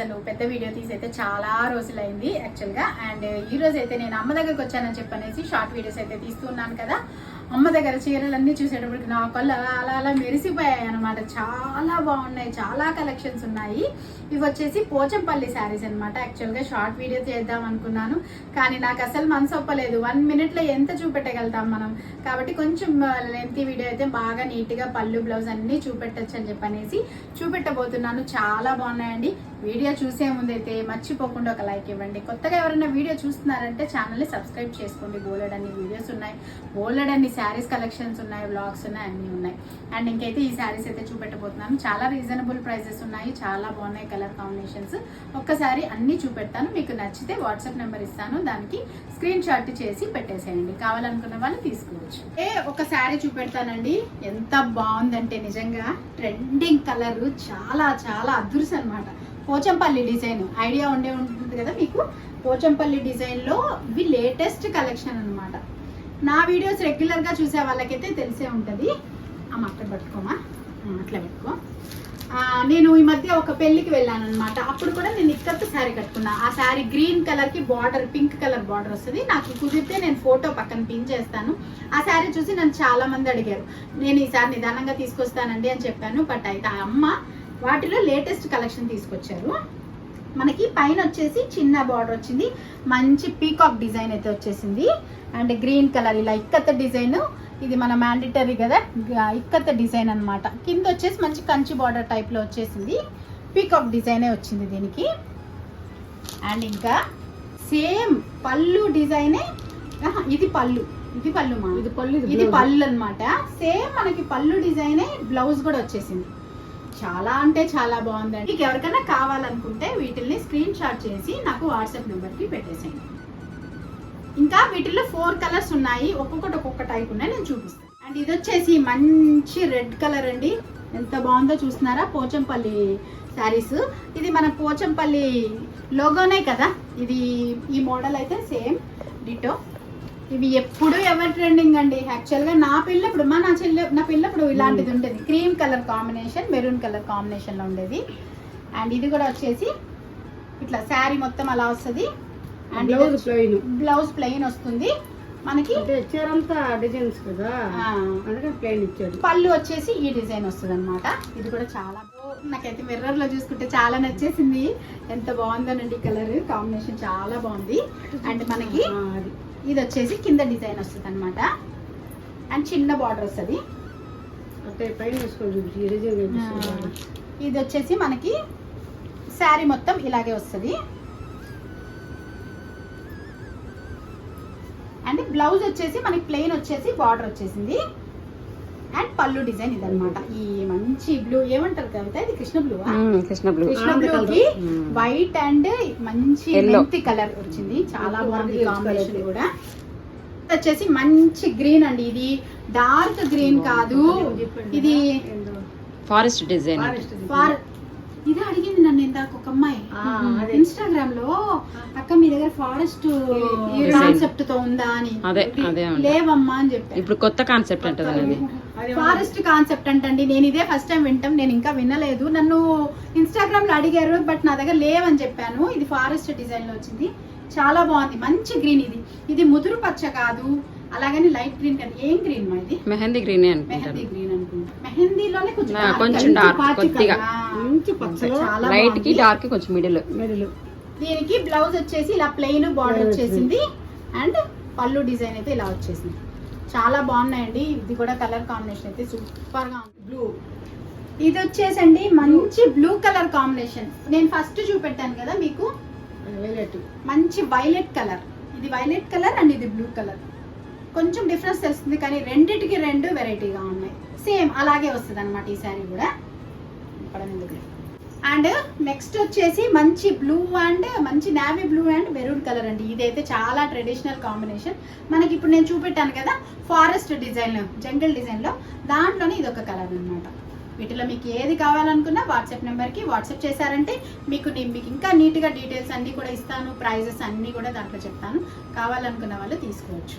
అసలు పెద్ద వీడియో తీసి అయితే చాలా రోజులైంది యాక్చువల్గా. అండ్ ఈ రోజు అయితే నేను అమ్మ దగ్గరకు వచ్చానని చెప్పనేసి షార్ట్ వీడియోస్ అయితే తీస్తున్నాను కదా. అమ్మ దగ్గర చీరలన్నీ చూసేటప్పటికి నా కళ్ళు అలా అలా మెరిసిపోయాయి అనమాట. చాలా బాగున్నాయి, చాలా కలెక్షన్స్ ఉన్నాయి. ఇవి వచ్చేసి పోచంపల్లి శారీస్ అనమాట. యాక్చువల్గా షార్ట్ వీడియో చేద్దాం అనుకున్నాను, కానీ నాకు అసలు మనసు ఒప్పలేదు. 1 minute ఎంత చూపెట్టగలుగుతాం మనం, కాబట్టి కొంచెం లెంతీ వీడియో అయితే బాగా నీట్గా పళ్ళు బ్లౌజ్ అన్నీ చూపెట్టచ్చు అని చెప్పనేసి చూపెట్టబోతున్నాను. చాలా బాగున్నాయండి. వీడియో చూసే ముందైతే మర్చిపోకుండా ఒక లైక్ ఇవ్వండి. కొత్తగా ఎవరైనా వీడియో చూస్తున్నారంటే ఛానల్ని సబ్స్క్రైబ్ చేసుకోండి. బోలెడన్ని వీడియోస్ ఉన్నాయి, బోలెడన్ని శారీస్ కలెక్షన్స్ ఉన్నాయి, వ్లాగ్స్ ఉన్నాయి, అన్నీ ఉన్నాయి. అండ్ ఇంకైతే ఈ శారీస్ అయితే చూపెట్టబోతున్నాను. చాలా రీజనబుల్ ప్రైసెస్ ఉన్నాయి, చాలా బాగున్నాయి కలర్ కాంబినేషన్స్. ఒక్కసారి అన్నీ చూపెడతాను. మీకు నచ్చితే వాట్సాప్ నెంబర్ ఇస్తాను, దానికి స్క్రీన్ షాట్ చేసి పెట్టేసేయండి. కావాలనుకున్న వాళ్ళు తీసుకోవచ్చు. ఒక శారీ చూపెడతానండి. ఎంత బాగుందంటే నిజంగా ట్రెండింగ్ కలర్, చాలా చాలా అదృశ్యం అనమాట. పోచంపల్లి డిజైన్ ఐడియా ఉంటుంది కదా మీకు. పోచంపల్లి డిజైన్లో ఇవి లేటెస్ట్ కలెక్షన్ అనమాట. నా వీడియోస్ రెగ్యులర్గా చూసే వాళ్ళకైతే తెలిసే ఉంటుంది. అమ్మ అక్కడ పట్టుకోమా, అట్లా పెట్టుకో. నేను ఈ మధ్య ఒక పెళ్ళికి వెళ్ళాను అనమాట. అప్పుడు కూడా నేను ఇక్కత్త శారీ కట్టుకున్నా. ఆ శారీ గ్రీన్ కలర్కి బార్డర్, పింక్ కలర్ బార్డర్ వస్తుంది. నాకు కుదిరితే నేను ఫోటో పక్కన పిన్ చేస్తాను. ఆ శారీ చూసి నన్ను చాలా మంది అడిగారు. నేను ఈసారి నిదానంగా తీసుకొస్తానండి అని చెప్పాను. బట్ అయితే ఆ అమ్మ వాటిలో లేటెస్ట్ కలెక్షన్ తీసుకొచ్చారు. మనకి పైన వచ్చేసి చిన్న బార్డర్ వచ్చింది, మంచి పీకాక్ డిజైన్ అయితే వచ్చేసింది. అండ్ గ్రీన్ కలర్ ఇలా ఇక్కత్త డిజైన్, ఇది మన మ్యాండేటరీ కదా ఇక్కత్త డిజైన్ అనమాట. కింద వచ్చేసి మంచి కంచి బార్డర్ టైప్లో వచ్చేసింది. పీకాక్ డిజైనే వచ్చింది దీనికి. అండ్ ఇంకా సేమ్ పళ్ళు డిజైనే, ఇది పళ్ళు, ఇది పళ్ళు మా ఇది పళ్ళు అనమాట. సేమ్ మనకి పళ్ళు డిజైనే బ్లౌజ్ కూడా వచ్చేసింది. చాలా అంటే చాలా బాగుందండి. మీకు ఎవరికైనా కావాలనుకుంటే వీటిల్ని స్క్రీన్ షాట్ చేసి నాకు వాట్సాప్ నెంబర్కి పెట్టేసేయండి. ఇంకా వీటిల్లో 4 కలర్స్ ఉన్నాయి, ఒక్కొక్కటి ఒక్కొక్క టైప్ ఉన్నాయి, నేను చూపిస్తాను. అండ్ ఇది వచ్చేసి మంచి రెడ్ కలర్ అండి. ఎంత బాగుందో చూస్తున్నారా? పోచంపల్లి శారీస్. ఇది మన పోచంపల్లి లోగోనే కదా ఇది. ఈ మోడల్ అయితే సేమ్ డిటో. ఇవి ఎప్పుడు ఎవర్ ట్రెండింగ్ అండి. యాక్చువల్గా నా పిల్లప్పుడు నా పిల్లప్పుడు ఇలాంటిది ఉండేది. Cream colour combination, maroon colour కాంబినేషన్లో ఉండేది. అండ్ ఇది కూడా వచ్చేసి ఇట్లా శారీ మొత్తం అలా వస్తుంది. అండ్ బ్లౌజ్ ప్లెయిన్ వస్తుంది మనకి. డిజైన్స్ కదా, ప్లెయిన్ ఇచ్చారు. పళ్ళు వచ్చేసి ఈ డిజైన్ వస్తుంది అనమాట. ఇది కూడా చాలా నాకైతే మిర్రర్ లో చూసుకుంటే చాలా నచ్చేసింది. ఎంత బాగుందోనండి కలర్ కాంబినేషన్, చాలా బాగుంది. అండ్ మనకి ఇది వచ్చేసి కింద డిజైన్ వస్తుంది అనమాట. అండ్ చిన్న బార్డర్ వస్తుంది. ఇది వచ్చేసి మనకి శారీ మొత్తం ఇలాగే వస్తుంది. అండ్ బ్లౌజ్ వచ్చేసి మనకి ప్లెయిన్ వచ్చేసి బార్డర్ వచ్చేసింది. అండ్ పళ్ళు డిజైన్ ఇదనమాట. ఈ మంచి బ్లూ ఏమంటారు కవిత, ఇది కృష్ణ బ్లూకి వైట్ అండ్ మంచి మెంతి కలర్ వచ్చింది. చాలా బాగుంది కాంబినేషన్ కూడా. వచ్చేసి మంచి గ్రీన్ అండి. ఇది డార్క్ గ్రీన్ కాదు, ఇది ఫారెస్ట్ డిజైన్. ఇది అడిగింది నన్ను ఇందాక ఒక అమ్మాయి ఇన్స్టాగ్రామ్ లో, అక్క మీ దగ్గర ఫారెస్ట్ కాన్సెప్ట్ తో ఉందా అని. లేవమ్మా అని చెప్పి. ఇప్పుడు కొత్త కాన్సెప్ట్ అంటది, ఫారెస్ట్ కాన్సెప్ట్ అంటండి. నేను ఇదే ఫస్ట్ టైం వింటాం, నేను ఇంకా వినలేదు. నన్ను ఇన్స్టాగ్రామ్ లో అడిగారు, బట్ నా దగ్గర లేవని చెప్పాను. ఇది ఫారెస్ట్ డిజైన్ లో వచ్చింది, చాలా బాగుంది. మంచి గ్రీన్. ఇది ముదురు పచ్చ కాదు, అలాగని లైట్ గ్రీన్ కాదు. ఏం గ్రీన్ మా ఇది? మెహందీ గ్రీన్ మెహందీ గ్రీన్ అనుకుంటా. మెహందీలోనే కొంచెం డార్క్, కొద్దిగా లైట్ కి డార్క్ కొంచెం మిడిల్. దీనికి బ్లౌజ్ వచ్చేసి ఇలా ప్లెయిన్ బార్డర్ వచ్చేసింది. అండ్ పళ్ళు డిజైన్ అయితే ఇలా వచ్చేసింది. చాలా బాగున్నాయండి. ఇది కూడా కలర్ కాంబినేషన్ అయితే సూపర్ గా ఉంది. బ్లూ, ఇది వచ్చేసండి మంచి బ్లూ కలర్ కాంబినేషన్. నేను ఫస్ట్ చూపెట్టాను కదా మీకు, మంచి వైలెట్ కలర్. ఇది వైలెట్ కలర్ అండ్ ఇది బ్లూ కలర్. కొంచెం డిఫరెన్స్ తెలుస్తుంది, కానీ రెండిటికి రెండు వెరైటీగా ఉన్నాయి. సేమ్ అలాగే వస్తుంది అనమాట ఈ శారీ కూడా. అండ్ నెక్స్ట్ వచ్చేసి మంచి బ్లూ అండ్ మంచి navy blue and maroon colour అండి. ఇదైతే చాలా ట్రెడిషనల్ కాంబినేషన్. మనకి ఇప్పుడు నేను చూపెట్టాను కదా ఫారెస్ట్ డిజైన్, జంగల్ డిజైన్ లో, దాంట్లోనే ఇది ఒక కలర్ అనమాట. వీటిలో మీకు ఏది కావాలనుకున్నా వాట్సాప్ నెంబర్కి వాట్సాప్ చేశారంటే మీకు ఇంకా నీట్గా డీటెయిల్స్ అన్నీ కూడా ఇస్తాను. ప్రైజెస్ అన్నీ కూడా దాంట్లో చెప్తాను. కావాలనుకున్న వాళ్ళు తీసుకోవచ్చు.